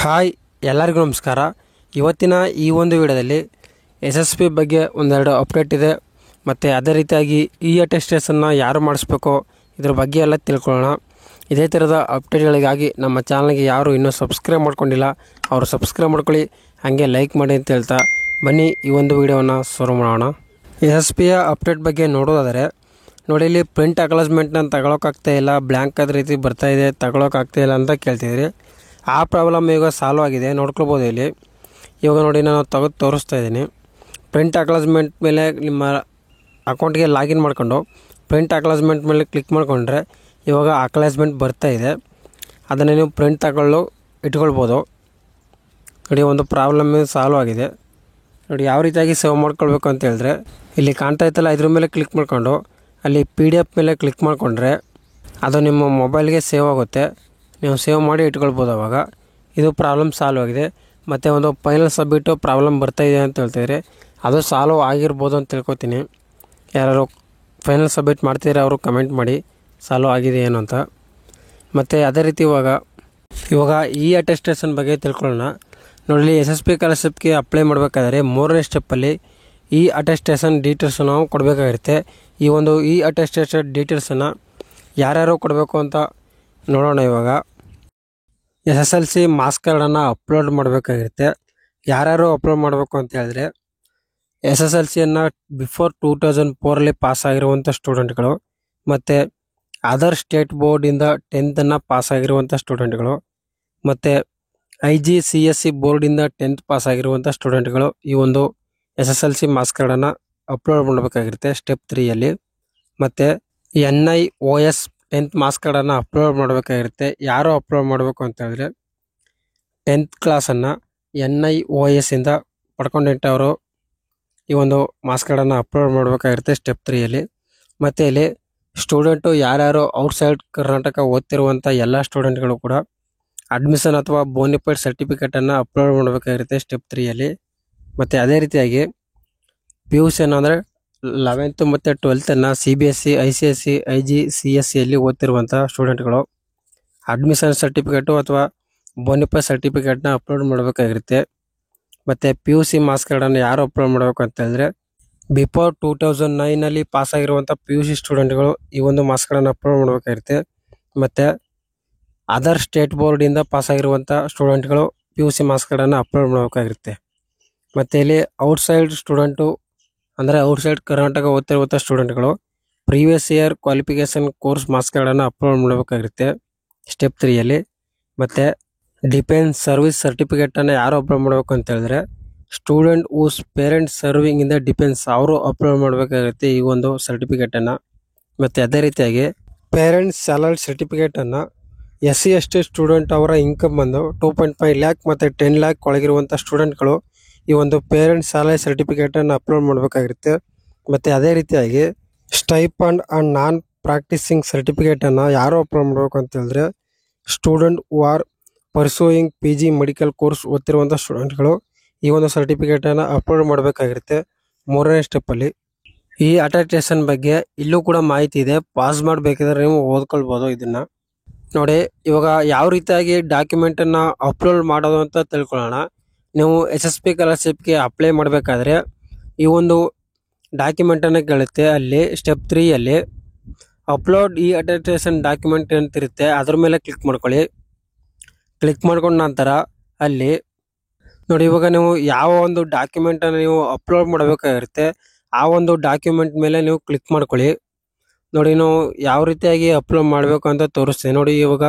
Hi ಎಲ್ಲರಿಗೂ ನಮಸ್ಕಾರ. ಇವತ್ತಿನ ಈ ಒಂದು ವಿಡಿಯೋದಲ್ಲಿ SSP ಬಗ್ಗೆ ಒಂದೆರಡು ಅಪ್ಡೇಟ್ ಇದೆ. ಮತ್ತು ಅದೇ ರೀತಿಯಾಗಿ ಅಟೆಸ್ಟೇಷನ್ನ ಯಾರು ಮಾಡಿಸ್ಬೇಕೋ ಇದ್ರ ಬಗ್ಗೆ ಎಲ್ಲ ತಿಳ್ಕೊಳ್ಳೋಣ. ಇದೇ ಥರದ ಅಪ್ಡೇಟ್ಗಳಿಗಾಗಿ ನಮ್ಮ ಚಾನಲ್ಗೆ ಯಾರು ಇನ್ನೂ ಸಬ್ಸ್ಕ್ರೈಬ್ ಮಾಡ್ಕೊಂಡಿಲ್ಲ ಅವರು ಸಬ್ಸ್ಕ್ರೈಬ್ ಮಾಡ್ಕೊಳ್ಳಿ, ಹಾಗೆ ಲೈಕ್ ಮಾಡಿ ಅಂತ ಹೇಳ್ತಾ ಬನ್ನಿ ಈ ಒಂದು ವಿಡಿಯೋವನ್ನು ಶುರು ಮಾಡೋಣ. SSPಯ ಅಪ್ಡೇಟ್ ಬಗ್ಗೆ ನೋಡೋದಾದರೆ ನೋಡಿ, ಇಲ್ಲಿ ಪ್ರಿಂಟ್ ಅಕ್ನಾಲಜ್ಮೆಂಟ್ನ ತಗೊಳಕ್ಕಾಗ್ತಾ ಇಲ್ಲ, ಬ್ಲ್ಯಾಂಕ್ ಆದ ರೀತಿ ಬರ್ತಾಯಿದೆ, ತಗೊಳಕ್ಕಾಗ್ತಾ ಇಲ್ಲ ಅಂತ ಕೇಳ್ತಿದ್ರಿ. ಆ ಪ್ರಾಬ್ಲಮ್ ಈಗ ಸಾಲ್ವ್ ಆಗಿದೆ, ನೋಡ್ಕೊಳ್ಬೋದು. ಇಲ್ಲಿ ಇವಾಗ ನೋಡಿ, ನಾನು ತೆಗೆದು ತೋರಿಸ್ತಾ ಇದ್ದೀನಿ. ಪ್ರಿಂಟ್ ಅಕ್ನಾಲಜ್ಮೆಂಟ್ ಮೇಲೆ ನಿಮ್ಮ ಅಕೌಂಟ್ಗೆ ಲಾಗಿನ್ ಮಾಡ್ಕೊಂಡು ಪ್ರಿಂಟ್ ಅಕ್ನಾಲಜ್ಮೆಂಟ್ ಮೇಲೆ ಕ್ಲಿಕ್ ಮಾಡಿಕೊಂಡ್ರೆ ಇವಾಗ ಅಕ್ನಾಲಜ್ಮೆಂಟ್ ಬರ್ತಾಯಿದೆ. ಅದನ್ನು ನೀವು ಪ್ರಿಂಟ್ ತಗೊಳ್ಳು ಇಟ್ಕೊಳ್ಬೋದು. ನೋಡಿ, ಒಂದು ಪ್ರಾಬ್ಲಮ್ ಸಾಲ್ವ್ ಆಗಿದೆ. ನೋಡಿ, ಯಾವ ರೀತಿಯಾಗಿ ಸೇವ್ ಮಾಡ್ಕೊಳ್ಬೇಕು ಅಂತ ಹೇಳಿದ್ರೆ ಇಲ್ಲಿ ಕಾಣ್ತಾ ಇತ್ತಲ್ಲ, ಇದ್ರ ಮೇಲೆ ಕ್ಲಿಕ್ ಮಾಡ್ಕೊಂಡು ಅಲ್ಲಿ PDF ಮೇಲೆ ಕ್ಲಿಕ್ ಮಾಡಿಕೊಂಡ್ರೆ ಅದು ನಿಮ್ಮ ಮೊಬೈಲ್ಗೆ ಸೇವ್ ಆಗುತ್ತೆ. ನೀವು ಸೇವ್ ಮಾಡಿ ಇಟ್ಕೊಳ್ಬೋದು. ಅವಾಗ ಇದು ಪ್ರಾಬ್ಲಮ್ ಸಾಲ್ವ್ ಆಗಿದೆ. ಮತ್ತು ಒಂದು ಫೈನಲ್ ಸಬ್ಮಿಟು ಪ್ರಾಬ್ಲಮ್ ಬರ್ತಾಯಿದೆ ಅಂತ ಹೇಳ್ತಿದ್ರೆ ಅದು ಸಾಲ್ವ್ ಆಗಿರ್ಬೋದು ಅಂತ ತಿಳ್ಕೊತೀನಿ. ಯಾರು ಫೈನಲ್ ಸಬ್ಮಿಟ್ ಮಾಡ್ತಿದ್ರೆ ಅವರು ಕಮೆಂಟ್ ಮಾಡಿ ಸಾಲ್ವ್ ಆಗಿದೆ ಏನು ಅಂತ. ಮತ್ತು ಅದೇ ರೀತಿ ಇವಾಗ ಅಟೆಸ್ಟೇಷನ್ ಬಗ್ಗೆ ತಿಳ್ಕೊಳ್ಳೋಣ. ನೋಡಿ, SSP ಸ್ಕಾಲರ್ಶಿಪ್ಗೆ ಅಪ್ಲೈ ಮಾಡಬೇಕಾದ್ರೆ 3ನೇ ಸ್ಟೆಪ್ಪಲ್ಲಿ ಅಟೆಸ್ಟೇಷನ್ ಡೀಟೇಲ್ಸ್ ನಾವು ಕೊಡಬೇಕಾಗಿರುತ್ತೆ. ಈ ಒಂದು ಅಟೆಸ್ಟೇಷನ್ ಡೀಟೇಲ್ಸನ್ನು ಯಾರ್ಯಾರು ಕೊಡಬೇಕು ಅಂತ ನೋಡೋಣ. ಇವಾಗ SSLC ಮಾರ್ಕ್ಸ್ ಕಾರ್ಡನ್ನು ಅಪ್ಲೋಡ್ ಮಾಡಬೇಕಾಗಿರುತ್ತೆ. ಯಾರ್ಯಾರು ಅಪ್ಲೋಡ್ ಮಾಡಬೇಕು ಅಂತ ಹೇಳಿದ್ರೆ SSLCಯನ್ನು ಬಿಫೋರ್ 2004 ಪಾಸ್ ಆಗಿರುವಂಥ ಸ್ಟೂಡೆಂಟ್ಗಳು, ಮತ್ತು ಅದರ್ ಸ್ಟೇಟ್ ಬೋರ್ಡಿಂದ 10th ಪಾಸ್ ಆಗಿರುವಂಥ ಸ್ಟೂಡೆಂಟ್ಗಳು, ಮತ್ತು IGCSE ಬೋರ್ಡಿಂದ 10th ಪಾಸ್ ಆಗಿರುವಂಥ ಸ್ಟೂಡೆಂಟ್ಗಳು ಈ ಒಂದು SSLC ಮಾರ್ಕ್ಸ್ ಕಾರ್ಡನ್ನು ಅಪ್ಲೋಡ್ ಮಾಡಬೇಕಾಗಿರುತ್ತೆ ಸ್ಟೆಪ್ 3ಯಲ್ಲಿ. ಮತ್ತು NIOS 10th ಮಾರ್ಕ್ಸ್ ಕಾರ್ಡನ್ನು ಅಪ್ಲೋಡ್ ಮಾಡಬೇಕಾಗಿರುತ್ತೆ. ಯಾರು ಅಪ್ಲೋಡ್ ಮಾಡಬೇಕು ಅಂತ ಹೇಳಿದ್ರೆ 10th ಕ್ಲಾಸನ್ನು NIOS ಇಂದ ಪಡ್ಕೊಂಡಿಟ್ಟವರು ಈ ಒಂದು ಮಾರ್ಕ್ಸ್ ಕಾರ್ಡನ್ನು ಅಪ್ಲೋಡ್ ಮಾಡಬೇಕಾಗಿರುತ್ತೆ ಸ್ಟೆಪ್ 3ಯಲ್ಲಿ. ಮತ್ತು ಇಲ್ಲಿ ಸ್ಟೂಡೆಂಟು ಯಾರ್ಯಾರು ಔಟ್ಸೈಡ್ ಕರ್ನಾಟಕ ಓದ್ತಿರುವಂಥ ಎಲ್ಲ ಸ್ಟೂಡೆಂಟ್ಗಳು ಕೂಡ ಅಡ್ಮಿಷನ್ ಅಥವಾ ಬೋನಿಫೈಡ್ ಸರ್ಟಿಫಿಕೇಟನ್ನು ಅಪ್ಲೋಡ್ ಮಾಡಬೇಕಾಗಿರುತ್ತೆ ಸ್ಟೆಪ್ 3ಯಲ್ಲಿ. ಮತ್ತು ಅದೇ ರೀತಿಯಾಗಿ PUC ಅಂದರೆ 11th ಮತ್ತು 12th CBSE, ICSE, IGCSEಯಲ್ಲಿ ಓದ್ತಿರುವಂಥ ಸ್ಟೂಡೆಂಟ್ಗಳು ಅಡ್ಮಿಷನ್ ಸರ್ಟಿಫಿಕೇಟು ಅಥವಾ ಬೋನಿಫೈಡ್ ಸರ್ಟಿಫಿಕೇಟ್ನ ಅಪ್ಲೋಡ್ ಮಾಡಬೇಕಾಗಿರುತ್ತೆ. ಮತ್ತು PUC ಮಾರ್ಕ್ಸ್ ಕಾರ್ಡನ್ನು ಯಾರು ಅಪ್ಲೋಡ್ ಮಾಡಬೇಕು ಅಂತ ಹೇಳಿದ್ರೆ ಬಿಫೋರ್ 2009 ಪಾಸ್ ಆಗಿರುವಂಥ PUC ಸ್ಟೂಡೆಂಟ್ಗಳು ಈ ಒಂದು ಮಾರ್ಕ್ಸ್ ಕಾರ್ಡನ್ನು ಅಪ್ಲೋಡ್ ಮಾಡಬೇಕಾಗಿರುತ್ತೆ. ಮತ್ತು ಅದರ್ ಸ್ಟೇಟ್ ಬೋರ್ಡಿಂದ ಪಾಸ್ ಆಗಿರುವಂಥ ಸ್ಟೂಡೆಂಟ್ಗಳು PUC ಮಾರ್ಕ್ಸ್ ಕಾರ್ಡನ್ನು ಅಪ್ಲೋಡ್ ಮಾಡಬೇಕಾಗಿರುತ್ತೆ. ಮತ್ತು ಇಲ್ಲಿ ಔಟ್ಸೈಡ್ ಸ್ಟೂಡೆಂಟು ಅಂದರೆ ಔಟ್ಸೈಡ್ ಕರ್ನಾಟಕ ಓದ್ತಿರುವಂಥ ಸ್ಟೂಡೆಂಟ್ಗಳು previous year qualification course marks ಕಾರ್ಡನ್ನು ಅಪ್ಲೋಡ್ ಮಾಡಬೇಕಾಗಿರುತ್ತೆ ಸ್ಟೆಪ್ 3ಯಲ್ಲಿ. ಮತ್ತು ಡಿಫೆನ್ಸ್ ಸರ್ವಿಸ್ ಸರ್ಟಿಫಿಕೇಟನ್ನು ಯಾರು ಅಪ್ಲೋಡ್ ಮಾಡಬೇಕು ಅಂತ ಹೇಳಿದ್ರೆ student whose parents serving in the defence ಅವರು ಅಪ್ಲೋಡ್ ಮಾಡಬೇಕಾಗುತ್ತೆ ಈ ಒಂದು ಸರ್ಟಿಫಿಕೇಟನ್ನು. ಮತ್ತು ಅದೇ ರೀತಿಯಾಗಿ ಪೇರೆಂಟ್ಸ್ ಸ್ಯಾಲರಿ ಸರ್ಟಿಫಿಕೇಟನ್ನು SC ST ಸ್ಟೂಡೆಂಟ್ ಅವರ ಇನ್ಕಮ್ ಬಂದು 2.5 lakh ಮತ್ತು 10 lakh ಒಳಗಿರುವಂಥ ಸ್ಟೂಡೆಂಟ್ಗಳು ಈ ಒಂದು ಪೇರೆಂಟ್ಸ್ ಸ್ಯಾಲರಿ ಸರ್ಟಿಫಿಕೇಟನ್ನು ಅಪ್ಲೋಡ್ ಮಾಡಬೇಕಾಗಿರುತ್ತೆ. ಮತ್ತು ಅದೇ ರೀತಿಯಾಗಿ ಸ್ಟೈಪಂಡ್ ಆ್ಯಂಡ್ ನಾನ್ ಪ್ರಾಕ್ಟೀಸಿಂಗ್ ಸರ್ಟಿಫಿಕೇಟನ್ನು ಯಾರು ಅಪ್ಲೋಡ್ ಮಾಡಬೇಕು ಅಂತ ಹೇಳಿದ್ರೆ student who are pursuing PG medical course ಓದ್ತಿರುವಂಥ ಸ್ಟೂಡೆಂಟ್ಗಳು ಈ ಒಂದು ಸರ್ಟಿಫಿಕೇಟನ್ನು ಅಪ್ಲೋಡ್ ಮಾಡಬೇಕಾಗಿರುತ್ತೆ 3ನೇ ಸ್ಟೆಪ್ಪಲ್ಲಿ. ಅಟೆಸ್ಟೇಷನ್ ಬಗ್ಗೆ ಇಲ್ಲೂ ಕೂಡ ಮಾಹಿತಿ ಇದೆ, ಪಾಸ್ ಮಾಡಬೇಕಿದ್ರೆ ನೀವು ಓದ್ಕೊಳ್ಬೋದು ಇದನ್ನು. ನೋಡಿ, ಇವಾಗ ಯಾವ ರೀತಿಯಾಗಿ ಡಾಕ್ಯುಮೆಂಟನ್ನು ಅಪ್ಲೋಡ್ ಮಾಡೋದು ಅಂತ ತಿಳ್ಕೊಳ್ಳೋಣ. ನೀವು SSP ಸ್ಕಾಲರ್ಶಿಪ್ಗೆ ಅಪ್ಲೈ ಮಾಡಬೇಕಾದ್ರೆ ಈ ಒಂದು ಡಾಕ್ಯುಮೆಂಟನ್ನು ಕೇಳುತ್ತೆ. ಅಲ್ಲಿ ಸ್ಟೆಪ್ 3ಯಲ್ಲಿ ಅಪ್ಲೋಡ್ ಅಟೆಸ್ಟೇಷನ್ ಡಾಕ್ಯುಮೆಂಟ್ ಅಂತಿರುತ್ತೆ, ಅದ್ರ ಮೇಲೆ ಕ್ಲಿಕ್ ಮಾಡ್ಕೊಳ್ಳಿ. ಕ್ಲಿಕ್ ಮಾಡ್ಕೊಂಡ ನಂತರ ಅಲ್ಲಿ ನೋಡಿ, ಇವಾಗ ನೀವು ಯಾವ ಒಂದು ಡಾಕ್ಯುಮೆಂಟನ್ನು ನೀವು ಅಪ್ಲೋಡ್ ಮಾಡಬೇಕಾಗಿರುತ್ತೆ ಆ ಒಂದು ಡಾಕ್ಯುಮೆಂಟ್ ಮೇಲೆ ನೀವು ಕ್ಲಿಕ್ ಮಾಡ್ಕೊಳ್ಳಿ. ನೋಡಿ, ನಾವು ಯಾವ ರೀತಿಯಾಗಿ ಅಪ್ಲೋಡ್ ಮಾಡಬೇಕು ಅಂತ ತೋರಿಸ್ತೀನಿ. ನೋಡಿ, ಇವಾಗ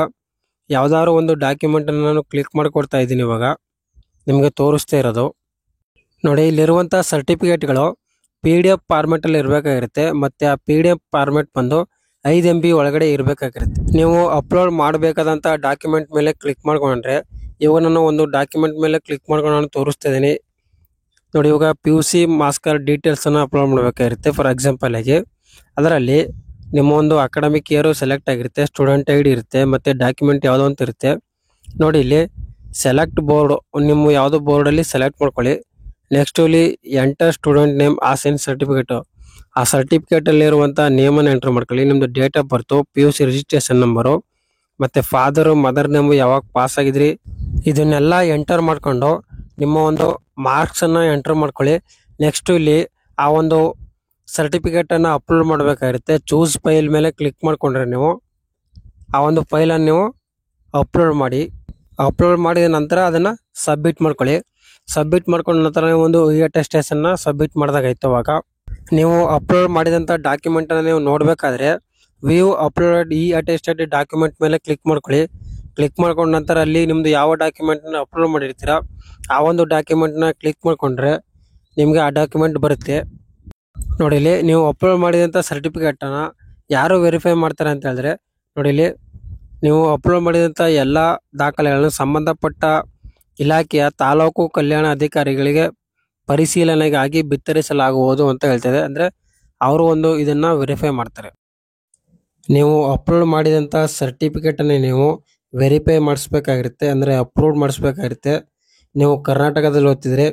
ಯಾವುದಾದ್ರು ಒಂದು ಡಾಕ್ಯುಮೆಂಟನ್ನು ನಾನು ಕ್ಲಿಕ್ ಮಾಡಿಕೊಡ್ತಾ ಇದ್ದೀನಿ. ಇವಾಗ ನಿಮಗೆ ತೋರಿಸ್ತಾ ಇರೋದು ನೋಡಿ, ಇಲ್ಲಿರುವಂಥ ಸರ್ಟಿಫಿಕೇಟ್ಗಳು PDF ಫಾರ್ಮೆಟಲ್ಲಿ ಇರಬೇಕಾಗಿರುತ್ತೆ. ಮತ್ತು ಆ PDF ಫಾರ್ಮೆಟ್ ಬಂದು 5 MB ಒಳಗಡೆ ಇರಬೇಕಾಗಿರುತ್ತೆ. ನೀವು ಅಪ್ಲೋಡ್ ಮಾಡಬೇಕಾದಂಥ ಡಾಕ್ಯುಮೆಂಟ್ ಮೇಲೆ ಕ್ಲಿಕ್ ಮಾಡ್ಕೊಂಡ್ರೆ ಇವಾಗ ನಾನು ಒಂದು ಡಾಕ್ಯುಮೆಂಟ್ ಮೇಲೆ ಕ್ಲಿಕ್ ಮಾಡ್ಕೊಂಡು ನಾನು ತೋರಿಸ್ತಾ ಇದ್ದೀನಿ. ನೋಡಿ, ಇವಾಗ PUC ಮಾರ್ಕ್ಸ್ ಕಾರ್ಡ್ ಡೀಟೇಲ್ಸನ್ನು ಅಪ್ಲೋಡ್ ಮಾಡಬೇಕಾಗಿರುತ್ತೆ. ಫಾರ್ ಎಕ್ಸಾಂಪಲ್ ಆಗಿ ಅದರಲ್ಲಿ ನಿಮ್ಮ ಒಂದು ಅಕಾಡೆಮಿಕ್ ಇಯರು ಸೆಲೆಕ್ಟ್ ಆಗಿರುತ್ತೆ, ಸ್ಟೂಡೆಂಟ್ ID ಇರುತ್ತೆ, ಮತ್ತು ಡಾಕ್ಯುಮೆಂಟ್ ಯಾವುದೋ ಅಂತ ಇರುತ್ತೆ. ನೋಡಿ, ಇಲ್ಲಿ ಸೆಲೆಕ್ಟ್ ಬೋರ್ಡು ನಿಮ್ಮ ಯಾವುದೋ ಬೋರ್ಡಲ್ಲಿ ಸೆಲೆಕ್ಟ್ ಮಾಡ್ಕೊಳ್ಳಿ. ನೆಕ್ಸ್ಟ್ ಇಲ್ಲಿ ಎಂಟರ್ ಸ್ಟೂಡೆಂಟ್ ನೇಮ್ ಆ ಸೈನ್ ಸರ್ಟಿಫಿಕೇಟು, ಆ ಸರ್ಟಿಫಿಕೇಟಲ್ಲಿರುವಂಥ ನೇಮನ್ನು ಎಂಟ್ರ್ ಮಾಡ್ಕೊಳ್ಳಿ. ನಿಮ್ಮದು date of birth, PUC registration number, ಮತ್ತು ಫಾದರು ಮದರ್ ನೇಮು ಯಾವಾಗ ಪಾಸ್ ಆಗಿದ್ರಿ ಇದನ್ನೆಲ್ಲ ಎಂಟರ್ ಮಾಡಿಕೊಂಡು ನಿಮ್ಮ ಒಂದು ಮಾರ್ಕ್ಸನ್ನು ಎಂಟರ್ ಮಾಡ್ಕೊಳ್ಳಿ. ನೆಕ್ಸ್ಟು ಇಲ್ಲಿ ಆ ಒಂದು ಸರ್ಟಿಫಿಕೇಟನ್ನು ಅಪ್ಲೋಡ್ ಮಾಡಬೇಕಾಗಿರುತ್ತೆ. ಚೂಸ್ ಫೈಲ್ ಮೇಲೆ ಕ್ಲಿಕ್ ಮಾಡಿಕೊಂಡ್ರೆ ನೀವು ಆ ಒಂದು ಫೈಲನ್ನು ನೀವು ಅಪ್ಲೋಡ್ ಮಾಡಿ. ಅಪ್ಲೋಡ್ ಮಾಡಿದ ನಂತರ ಅದನ್ನು ಸಬ್ಮಿಟ್ ಮಾಡ್ಕೊಳ್ಳಿ. ಸಬ್ಮಿಟ್ ಮಾಡ್ಕೊಂಡ ನಂತರ ನೀವು ಒಂದು ಅಟೆಸ್ಟೇಷನ್ನ ಸಬ್ಮಿಟ್ ಮಾಡಿದಾಗೈತೆ. ಅವಾಗ ನೀವು ಅಪ್ಲೋಡ್ ಮಾಡಿದಂಥ ಡಾಕ್ಯುಮೆಂಟನ್ನು ನೀವು ನೋಡಬೇಕಾದ್ರೆ ವ್ಯೂ ಅಪ್ಲೋಡೆಡ್ ಅಟೆಸ್ಟೆಡ್ ಡಾಕ್ಯುಮೆಂಟ್ ಮೇಲೆ ಕ್ಲಿಕ್ ಮಾಡ್ಕೊಳ್ಳಿ. ಕ್ಲಿಕ್ ಮಾಡ್ಕೊಂಡ ನಂತರ ಅಲ್ಲಿ ನಿಮ್ಮದು ಯಾವ ಡಾಕ್ಯುಮೆಂಟನ್ನ ಅಪ್ಲೋಡ್ ಮಾಡಿರ್ತೀರ ಆ ಒಂದು ಡಾಕ್ಯುಮೆಂಟ್ನ ಕ್ಲಿಕ್ ಮಾಡಿಕೊಂಡ್ರೆ ನಿಮಗೆ ಆ ಡಾಕ್ಯುಮೆಂಟ್ ಬರುತ್ತೆ. ನೋಡಿ ಇಲ್ಲಿ ನೀವು ಅಪ್ಲೋಡ್ ಮಾಡಿದಂಥ ಸರ್ಟಿಫಿಕೇಟನ್ನು ಯಾರು ವೆರಿಫೈ ಮಾಡ್ತಾರೆ ಅಂತ ಹೇಳಿದ್ರೆ, ನೋಡಿ ಇಲ್ಲಿ ನೀವು ಅಪ್ಲೋಡ್ ಮಾಡಿದಂಥ ಎಲ್ಲ ದಾಖಲೆಗಳನ್ನು ಸಂಬಂಧಪಟ್ಟ ಇಲಾಖೆಯ ತಾಲೂಕು ಕಲ್ಯಾಣ ಅಧಿಕಾರಿಗಳಿಗೆ ಪರಿಶೀಲನೆಗಾಗಿ ಬಿತ್ತರಿಸಲಾಗುವುದು ಅಂತ ಹೇಳ್ತದೆ. ಅಂದರೆ ಅವರು ಒಂದು ಇದನ್ನು ವೆರಿಫೈ ಮಾಡ್ತಾರೆ. ನೀವು ಅಪ್ಲೋಡ್ ಮಾಡಿದಂಥ ಸರ್ಟಿಫಿಕೇಟನ್ನು ನೀವು ವೆರಿಫೈ ಮಾಡಿಸ್ಬೇಕಾಗಿರುತ್ತೆ, ಅಂದರೆ ಅಪ್ಲೋಡ್ ಮಾಡಿಸ್ಬೇಕಾಗಿರುತ್ತೆ. ನೀವು ಕರ್ನಾಟಕದಲ್ಲಿ ಓದ್ತಿದ್ರೆ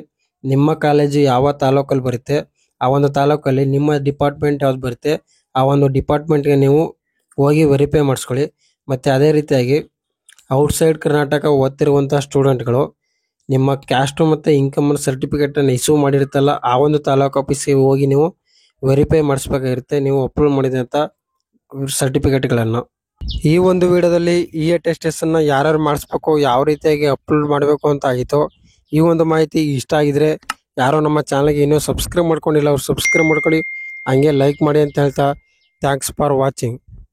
ನಿಮ್ಮ ಕಾಲೇಜು ಯಾವ ತಾಲೂಕಲ್ಲಿ ಬರುತ್ತೆ ಆ ಒಂದು ತಾಲೂಕಲ್ಲಿ ನಿಮ್ಮ ಡಿಪಾರ್ಟ್ಮೆಂಟ್ ಯಾವ್ದು ಬರುತ್ತೆ ಆ ಒಂದು ಡಿಪಾರ್ಟ್ಮೆಂಟ್ಗೆ ನೀವು ಹೋಗಿ ವೆರಿಫೈ ಮಾಡಿಸ್ಕೊಳ್ಳಿ. ಮತ್ತು ಅದೇ ರೀತಿಯಾಗಿ ಔಟ್ಸೈಡ್ ಕರ್ನಾಟಕ ಓದ್ತಿರುವಂಥ ಸ್ಟೂಡೆಂಟ್ಗಳು ನಿಮ್ಮ ಕ್ಯಾಸ್ಟು ಮತ್ತು ಇನ್ಕಮ್ ಸರ್ಟಿಫಿಕೇಟನ್ನು ಇಶ್ಯೂ ಮಾಡಿರುತ್ತಲ್ಲ ಆ ಒಂದು ತಾಲೂಕು ಆಫೀಸಿಗೆ ಹೋಗಿ ನೀವು ವೆರಿಫೈ ಮಾಡಿಸ್ಬೇಕಾಗಿರುತ್ತೆ ನೀವು ಅಪ್ಲೋಡ್ ಮಾಡಿದಂಥ ಸರ್ಟಿಫಿಕೇಟ್ಗಳನ್ನು. ಈ ಒಂದು ವಿಡಿಯೋದಲ್ಲಿ ಅಟೆಸ್ಟೇಷನ್ನ ಯಾರ್ಯಾರು ಮಾಡಿಸ್ಬೇಕು, ಯಾವ ರೀತಿಯಾಗಿ ಅಪ್ಲೋಡ್ ಮಾಡಬೇಕು ಅಂತ ಆಗಿತ್ತು. ಈ ಒಂದು ಮಾಹಿತಿ ಇಷ್ಟ ಆಗಿದ್ರೆ ಯಾರೋ ನಮ್ಮ ಚಾನಲ್ಗೆ ಇನ್ನೂ ಸಬ್ಸ್ಕ್ರೈಬ್ ಮಾಡ್ಕೊಂಡಿಲ್ಲ ಅವ್ರು ಸಬ್ಸ್ಕ್ರೈಬ್ ಮಾಡ್ಕೊಳ್ಳಿ, ಹಂಗೆ ಲೈಕ್ ಮಾಡಿ ಅಂತ ಹೇಳ್ತಾ ಥ್ಯಾಂಕ್ಸ್ ಫಾರ್ ವಾಚಿಂಗ್.